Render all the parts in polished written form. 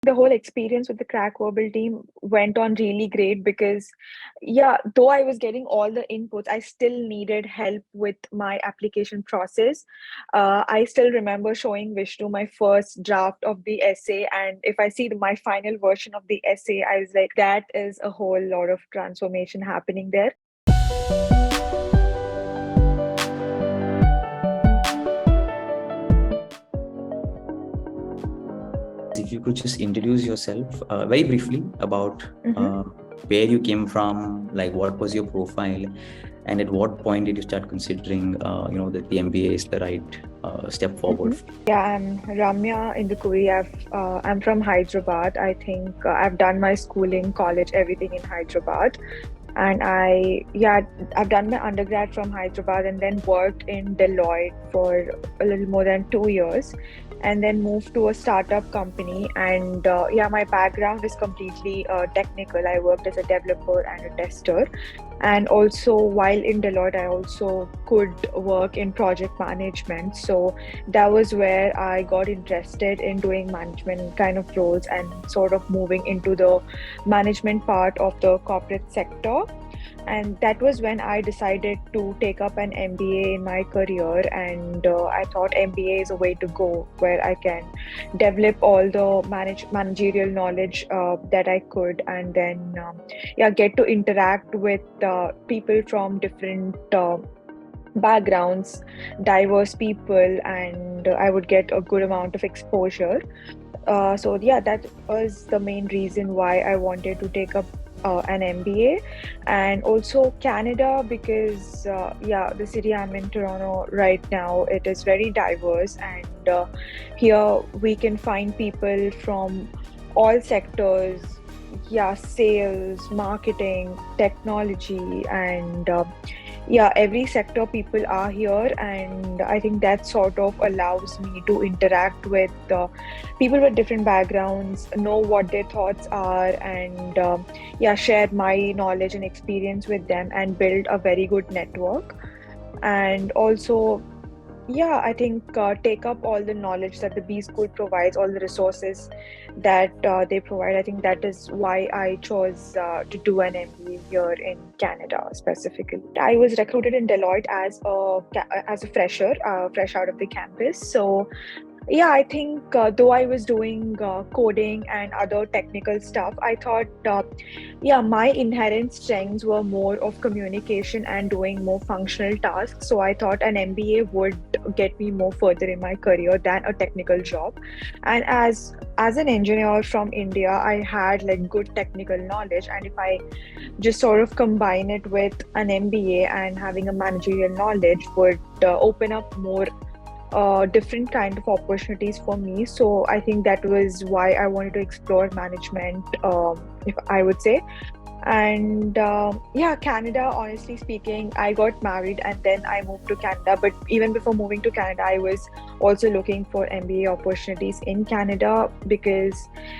The whole experience with the Crackverbal team went on really great because, yeah, though I was getting all the inputs, I still needed help with my application process. I still remember showing Vishnu my first draft of the essay, and if I see my final version of the essay, I was like, that is a whole lot of transformation happening there. If you could just introduce yourself very briefly about Mhm. where you came from, like what was your profile, and at what point did you start considering, that the MBA is the right step forward? Yeah, I'm Ramya in the Korea. I'm from Hyderabad. I think I've done my schooling, college, everything in Hyderabad. And I've done my undergrad from Hyderabad and then worked in Deloitte for a little more than 2 years, and then moved to a startup company. And my background is completely technical. I worked as a developer and a tester, and also while in Deloitte, I also could work in project management. So that was where I got interested in doing management kind of roles and sort of moving into the management part of the corporate sector. And that was when I decided to take up an MBA in my career. And I thought MBA is a way to go where I can develop all the managerial knowledge that I could, and then get to interact with people from different backgrounds, diverse people, and I would get a good amount of exposure. That was the main reason why I wanted to take up an MBA, and also Canada because the city I'm in, Toronto, right now, it is very diverse, and here we can find people from all sectors. Yeah, sales, marketing, technology, and every sector people are here, and I think that sort of allows me to interact with people with different backgrounds, know what their thoughts are, and share my knowledge and experience with them and build a very good network. And also, I think take up all the knowledge that the B School provides, all the resources that they provide. I think that is why I chose to do an MBA here in Canada specifically. I was recruited in Deloitte as a fresher, fresh out of the campus. So I think though I was doing coding and other technical stuff, I thought, my inherent strengths were more of communication and doing more functional tasks. So I thought an MBA would get me more further in my career than a technical job. And as an engineer from India, I had like good technical knowledge, and if I just sort of combine it with an MBA and having a managerial knowledge would open up more different kind of opportunities for me. So I think that was why I wanted to explore management, if I would say. And Canada, honestly speaking, I got married and then I moved to Canada. But even before moving to Canada, I was also looking for MBA opportunities in Canada because,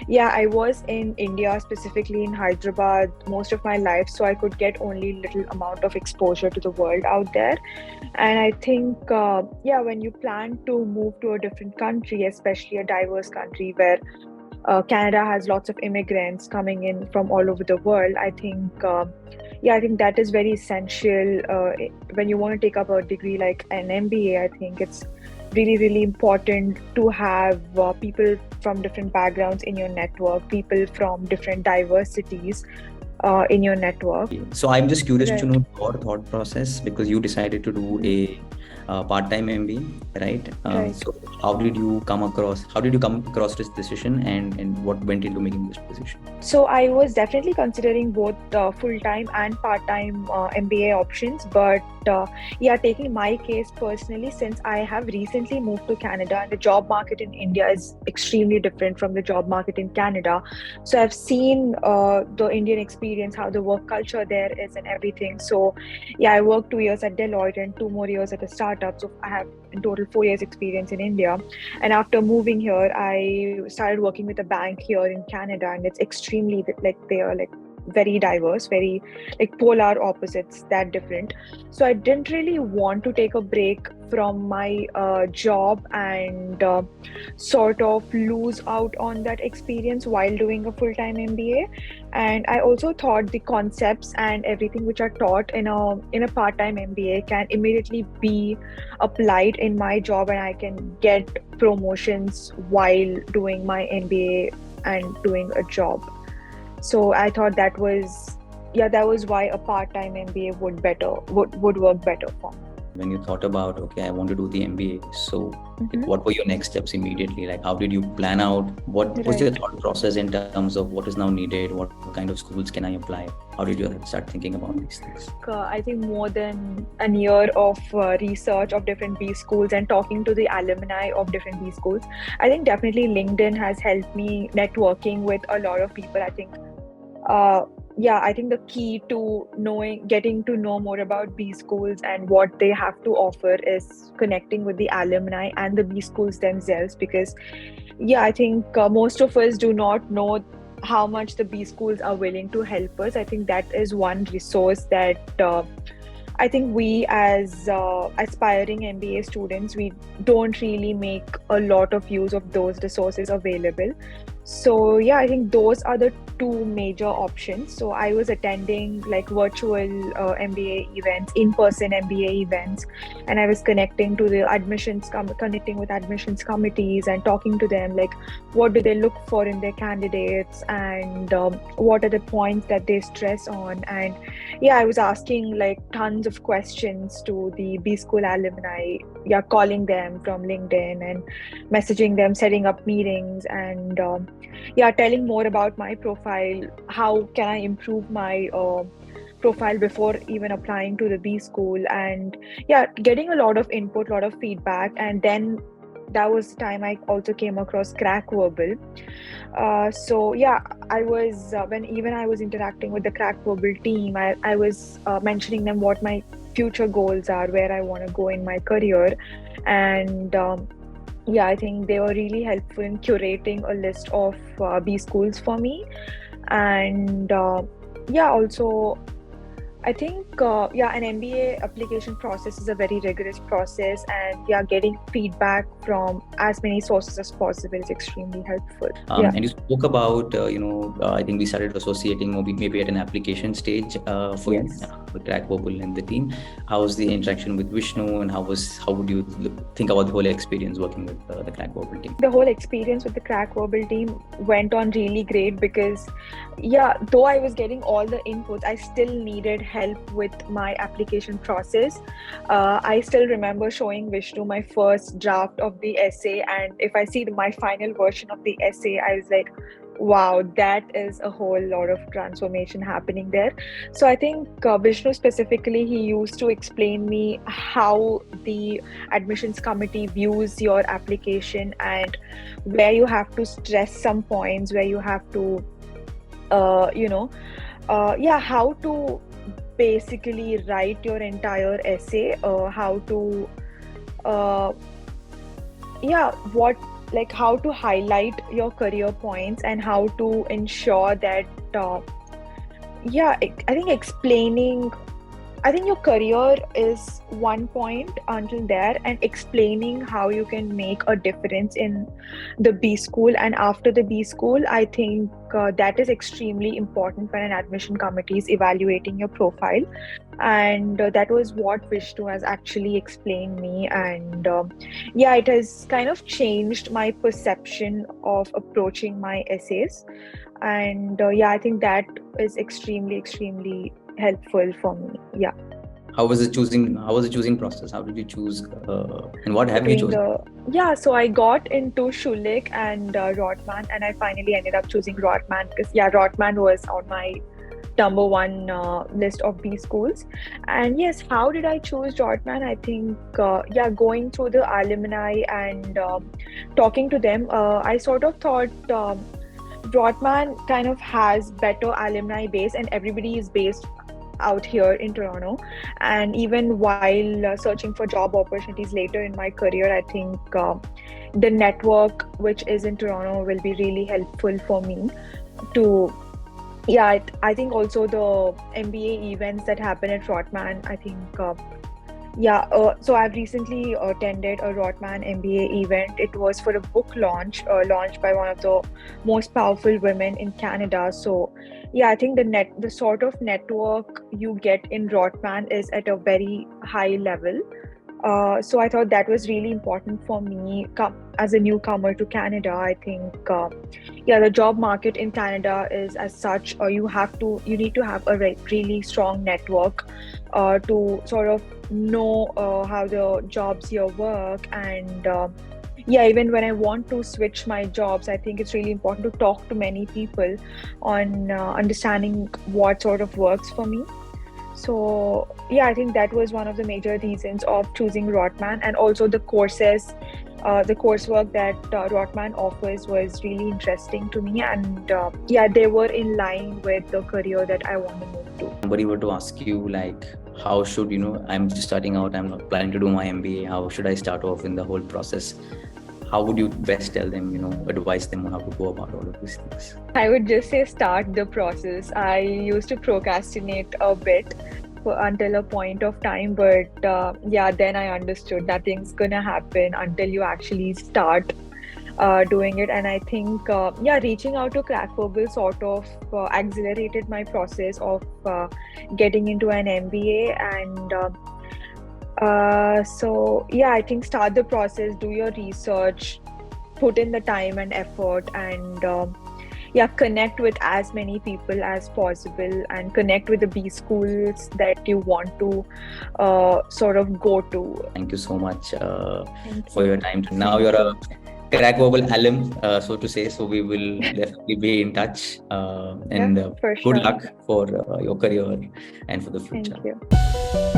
I was in India, specifically in Hyderabad, most of my life. So I could get only little amount of exposure to the world out there. And I think, when you plan to move to a different country, especially a diverse country where Canada has lots of immigrants coming in from all over the world. I think that is very essential when you want to take up a degree like an MBA. I think it's really, really important to have people from different backgrounds in your network, people from different diversities in your network. So I'm just curious to Right. know your thought process because you decided to do a part-time MBA, right? Right. So how did you come across? How did you come across this decision, and what went into making this decision? So I was definitely considering both full-time and part-time MBA options, but taking my case personally, since I have recently moved to Canada and the job market in India is extremely different from the job market in Canada. So I've seen the Indian experience, how the work culture there is and everything. So I worked 2 years at Deloitte and 2 more years at a startup. So I have in total 4 years experience in India. And after moving here, I started working with a bank here in Canada, and it's extremely like they are like very diverse, very like polar opposites, that different. So I didn't really want to take a break from my job and sort of lose out on that experience while doing a full-time MBA. And I also thought the concepts and everything which are taught in a part-time MBA can immediately be applied in my job, and I can get promotions while doing my MBA and doing a job. So I thought that was why a part-time MBA would work better for me. When you thought about, okay, I want to do the MBA, so like, what were your next steps immediately? Like, how did you plan out? What was your thought process in terms of what is now needed? What kind of schools can I apply? How did you start thinking about these things? I think more than a year of research of different B schools and talking to the alumni of different B schools. I think definitely LinkedIn has helped me networking with a lot of people. I think I think the key to getting to know more about B schools and what they have to offer is connecting with the alumni and the B schools themselves, because I think most of us do not know how much the B schools are willing to help us. I think that is one resource that I think we as aspiring MBA students, we don't really make a lot of use of those resources available. So I think those are the two major options. So I was attending like virtual MBA events, in-person MBA events, and I was connecting with admissions committees and talking to them, like what do they look for in their candidates, and what are the points that they stress on. And I was asking like tons of questions to the B school alumni, calling them from LinkedIn and messaging them, setting up meetings, and telling more about my profile. How can I improve my profile before even applying to the B school? And getting a lot of input, a lot of feedback. And then that was the time I also came across Crackverbal. I was when I was interacting with the Crackverbal team, I was mentioning them what my future goals are, where I want to go in my career, and I think they were really helpful in curating a list of B schools for me. And also I think an MBA application process is a very rigorous process, and getting feedback from as many sources as possible is extremely helpful. And you spoke about I think we started associating maybe at an application stage for with Crackverbal and the team. How was the interaction with Vishnu, and how would you think about the whole experience working with the Crackverbal team? The whole experience with the Crackverbal team went on really great, because though I was getting all the inputs, I still needed help with my application process. I still remember showing Vishnu my first draft of the essay, and if I see my final version of the essay, I was like, wow, that is a whole lot of transformation happening there. So I think Vishnu specifically, he used to explain me how the admissions committee views your application, and where you have to stress some points, where you have to how to basically write your entire essay, how to how to highlight your career points, and how to ensure that I think your career is one point until there, and explaining how you can make a difference in the B school and after the B school. I think that is extremely important when an admission committee is evaluating your profile. And that was what Vishnu has actually explained me. And it has kind of changed my perception of approaching my essays. And I think that is extremely, extremely helpful for me. How was the choosing process? How did you choose, and what have you chosen? So I got into Schulich and Rotman, and I finally ended up choosing Rotman because Rotman was on my number one list of B schools. And yes, how did I choose Rotman? I think going through the alumni and talking to them, I sort of thought Rotman kind of has better alumni base, and everybody is based out here in Toronto. And even while searching for job opportunities later in my career, I think the network which is in Toronto will be really helpful for me to Yeah, I think also the MBA events that happen at Rotman, I think, so I've recently attended a Rotman MBA event. It was for a book launch, launched by one of the most powerful women in Canada. So, yeah, I think the sort of network you get in Rotman is at a very high level. So I thought that was really important for me as a newcomer to Canada. I think, the job market in Canada is as such, you need to have a really strong network to sort of know how the jobs here work. And even when I want to switch my jobs, I think it's really important to talk to many people on understanding what sort of works for me. So yeah, I think that was one of the major reasons of choosing Rotman, and also the coursework that Rotman offers was really interesting to me, and they were in line with the career that I want to move to. Somebody were to ask you like, how should, I'm just starting out, I'm not planning to do my MBA, how should I start off in the whole process? How would you best tell them, advise them on how to go about all of these things? I would just say start the process. I used to procrastinate a bit until a point of time, but then I understood nothing's gonna happen until you actually start doing it. And I think, reaching out to Crackverbal sort of accelerated my process of getting into an MBA. And I think start the process, do your research, put in the time and effort, and connect with as many people as possible, and connect with the B schools that you want to sort of go to. Thank you so much for your time. Now you're a Crackverbal alum, so to say. So we will definitely be in touch. And For sure. good luck for your career and for the future. Thank you.